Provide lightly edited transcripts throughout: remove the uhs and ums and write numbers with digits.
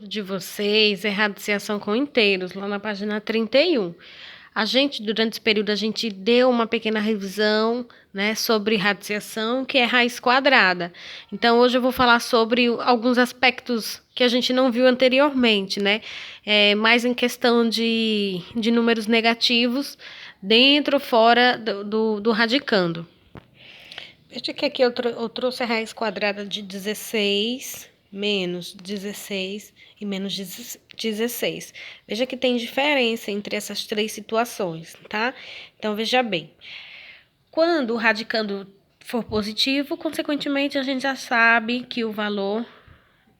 de vocês é radiciação com inteiros, lá na página 31. Durante esse período, a gente deu uma pequena revisão, né, sobre radiciação, que é raiz quadrada. Então, hoje eu vou falar sobre alguns aspectos que a gente não viu anteriormente, né? Mais em questão de números negativos, dentro ou fora do radicando. Veja que aqui eu trouxe a raiz quadrada de 16, menos 16 e menos 16. Veja que tem diferença entre essas três situações, tá? Então, veja bem. Quando o radicando for positivo, consequentemente, a gente já sabe que o valor,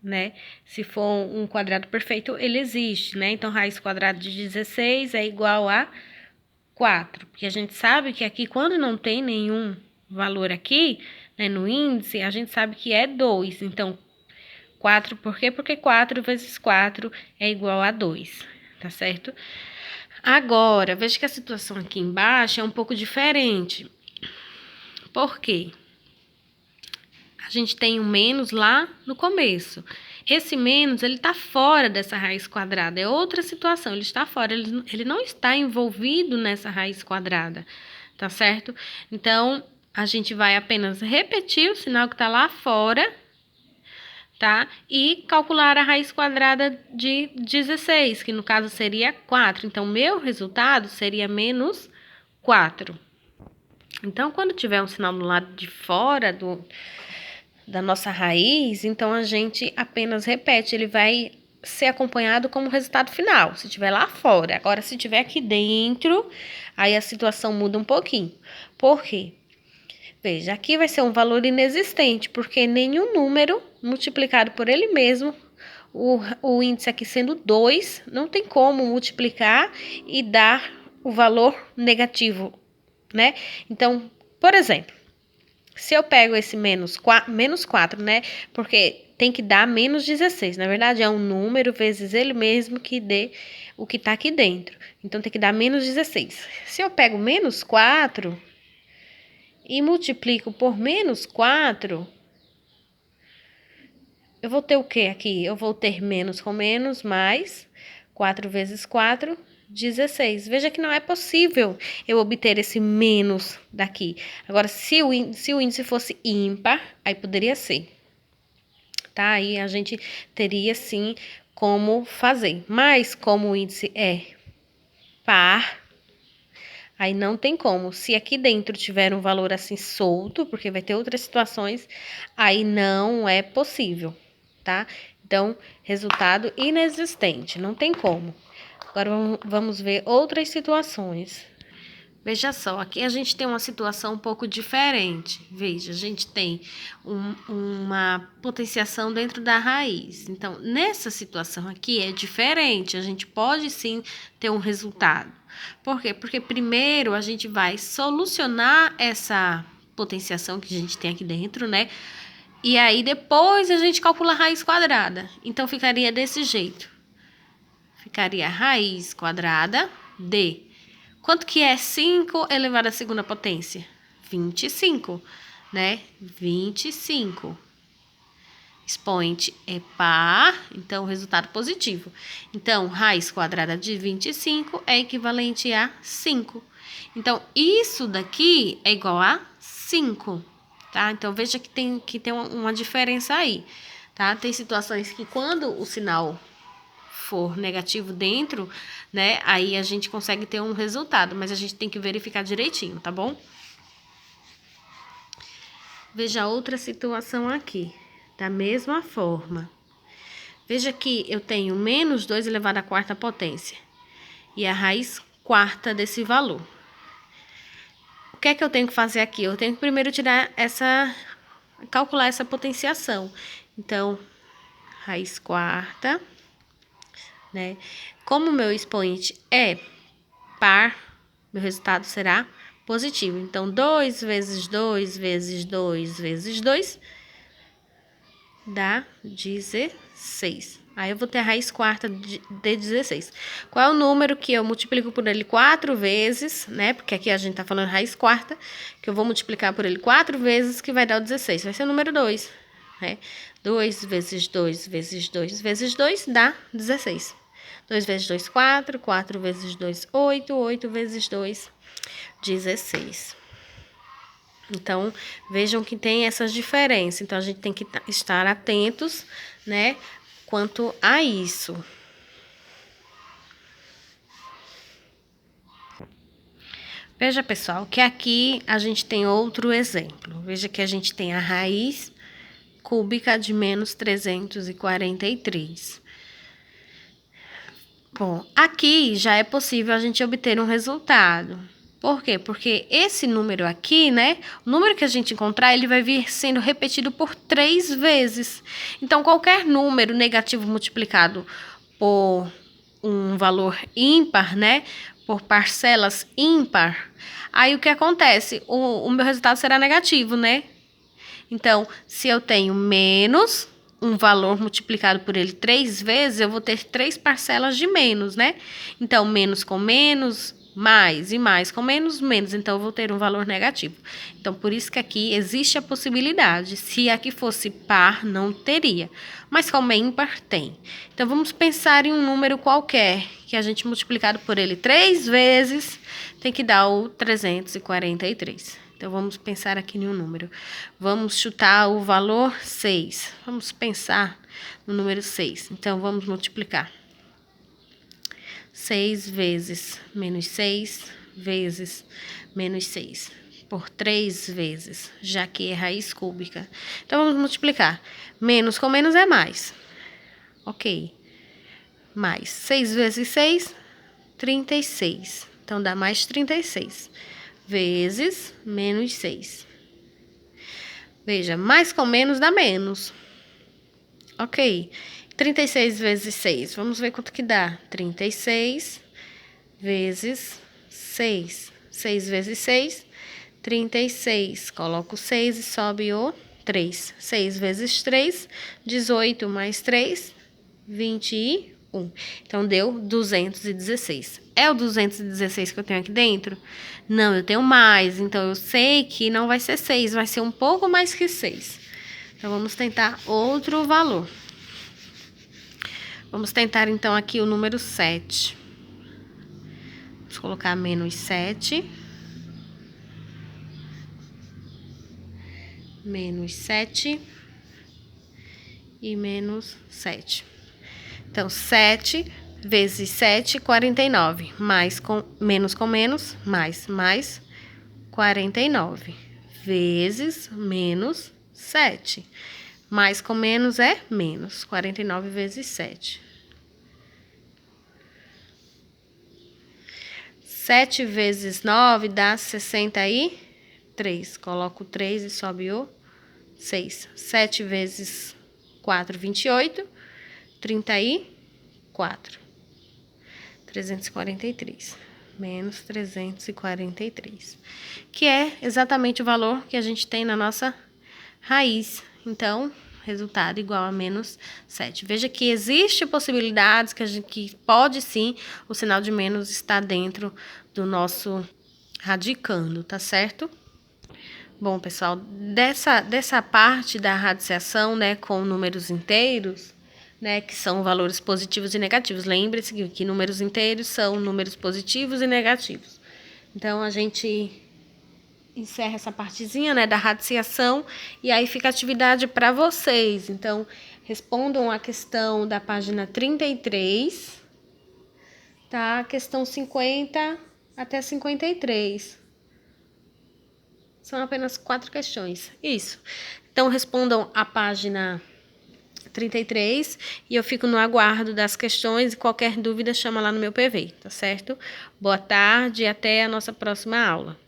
né, se for um quadrado perfeito, ele existe, né? Então, raiz quadrada de 16 é igual a 4, porque a gente sabe que aqui, quando não tem nenhum valor aqui, né, no índice, a gente sabe que é 2. Então, 4, por quê? Porque 4 vezes 4 é igual a 2, tá certo? Agora, veja que a situação aqui embaixo é um pouco diferente. Por quê? A gente tem um menos lá no começo. Esse menos, ele está fora dessa raiz quadrada. É outra situação, ele está fora, ele não está envolvido nessa raiz quadrada, tá certo? Então, a gente vai apenas repetir o sinal que está lá fora, tá? E calcular a raiz quadrada de 16, que no caso seria 4. Então, meu resultado seria menos 4. Então, quando tiver um sinal do lado de fora da nossa raiz, então a gente apenas repete, ele vai ser acompanhado como resultado final, se tiver lá fora. Agora, se tiver aqui dentro, aí a situação muda um pouquinho. Por quê? Veja, aqui vai ser um valor inexistente, porque nenhum número multiplicado por ele mesmo, o índice aqui sendo 2, não tem como multiplicar e dar o valor negativo, né? Então, por exemplo, se eu pego esse menos 4, né? Porque tem que dar menos 16. Na verdade, é um número vezes ele mesmo que dê o que está aqui dentro. Então, tem que dar menos 16. Se eu pego menos 4 e multiplico por menos 4, eu vou ter o quê aqui? Eu vou ter menos com menos, mais 4 vezes 4, 16. Veja que não é possível eu obter esse menos daqui. Agora, se o índice fosse ímpar, aí poderia ser, tá? Aí a gente teria, sim, como fazer. Mas, como o índice é par, aí não tem como. Se aqui dentro tiver um valor assim solto, porque vai ter outras situações, aí não é possível, tá? Então, resultado inexistente, não tem como. Agora, vamos ver outras situações. Veja só, aqui a gente tem uma situação um pouco diferente. Veja, a gente tem uma potenciação dentro da raiz. Então, nessa situação aqui é diferente. A gente pode sim ter um resultado. Por quê? Porque primeiro a gente vai solucionar essa potenciação que a gente tem aqui dentro, né? E aí depois a gente calcula a raiz quadrada. Então, ficaria desse jeito. Ficaria raiz quadrada de... Quanto que é 5 elevado à segunda potência? 25, né? 25. Expoente é par, então resultado positivo. Então, raiz quadrada de 25 é equivalente a 5. Então, isso daqui é igual a 5, tá? Então, veja que tem uma diferença aí, tá? Tem situações que quando o sinal for negativo dentro, né, aí a gente consegue ter um resultado, mas a gente tem que verificar direitinho, tá bom? Veja outra situação aqui, da mesma forma. Veja que eu tenho menos 2 elevado à quarta potência e a raiz quarta desse valor. O que é que eu tenho que fazer aqui? Eu tenho que primeiro calcular essa potenciação. Então, raiz quarta, né? Como o meu expoente é par, meu resultado será positivo. Então, 2 vezes 2 vezes 2 vezes 2 dá 16. Aí, eu vou ter a raiz quarta de 16. Qual é o número que eu multiplico por ele 4 vezes, né? Porque aqui a gente tá falando raiz quarta, que eu vou multiplicar por ele 4 vezes, que vai dar o 16. Vai ser o número 2, né? 2 vezes 2 vezes 2 vezes 2 dá 16. 2 vezes 2, 4. 4 vezes 2, 8. 8 vezes 2, 16. Então, vejam que tem essas diferenças. Então, a gente tem que estar atentos, né, quanto a isso. Veja, pessoal, que aqui a gente tem outro exemplo. Veja que a gente tem a raiz cúbica de menos 343. Bom, aqui já é possível a gente obter um resultado. Por quê? Porque esse número aqui, né? O número que a gente encontrar, ele vai vir sendo repetido por 3 vezes. Então, qualquer número negativo multiplicado por um valor ímpar, né? Por parcelas ímpar, aí o que acontece? O meu resultado será negativo, né? Então, se eu tenho menos um valor multiplicado por ele 3 vezes, eu vou ter 3 parcelas de menos, né? Então, menos com menos, mais, e mais com menos, menos. Então, eu vou ter um valor negativo. Então, por isso que aqui existe a possibilidade. Se aqui fosse par, não teria. Mas como é ímpar, tem. Então, vamos pensar em um número qualquer, que a gente multiplicado por ele 3 vezes, tem que dar o 343. Então, vamos pensar aqui em um número. Vamos chutar o valor 6. Vamos pensar no número 6. Então, vamos multiplicar. 6 vezes menos 6 vezes menos 6. Por 3 vezes, já que é raiz cúbica. Então, vamos multiplicar. Menos com menos é mais. Ok. Mais 6 vezes 6, 36. Então, dá mais 36. Vezes menos 6. Veja, mais com menos dá menos. Ok. 36 vezes 6. Vamos ver quanto que dá. 36 vezes 6. 6 vezes 6, 36. Coloco 6 e sobe o 3. 6 vezes 3, 18 mais 3, 21. Então, deu 216. É o 216 que eu tenho aqui dentro? Não, eu tenho mais. Então, eu sei que não vai ser 6, vai ser um pouco mais que 6. Então, vamos tentar outro valor. Vamos tentar, então, aqui o número 7. Vamos colocar menos 7. Menos 7. E menos 7. Então, 7 vezes 7, 49. Menos com menos, mais 49. Vezes menos 7. Mais com menos é menos. 49 vezes 7. 7 vezes 9 dá 63. Coloco 3 e sobe o 6. 7 vezes 4, 28. 34. 343. Menos 343. Que é exatamente o valor que a gente tem na nossa raiz. Então, resultado igual a menos 7. Veja que existe possibilidades que pode sim o sinal de menos estar dentro do nosso radicando, tá certo? Bom, pessoal, dessa parte da radiciação, né, com números inteiros, né, que são valores positivos e negativos. Lembre-se que números inteiros são números positivos e negativos. Então, a gente encerra essa partezinha, né, da radiciação, e aí fica a atividade para vocês. Então, respondam a questão da página 33, tá? Questão 50 até 53. São apenas 4 questões. Isso. Então, respondam a página 33 e eu fico no aguardo das questões e qualquer dúvida chama lá no meu PV, tá certo? Boa tarde e até a nossa próxima aula.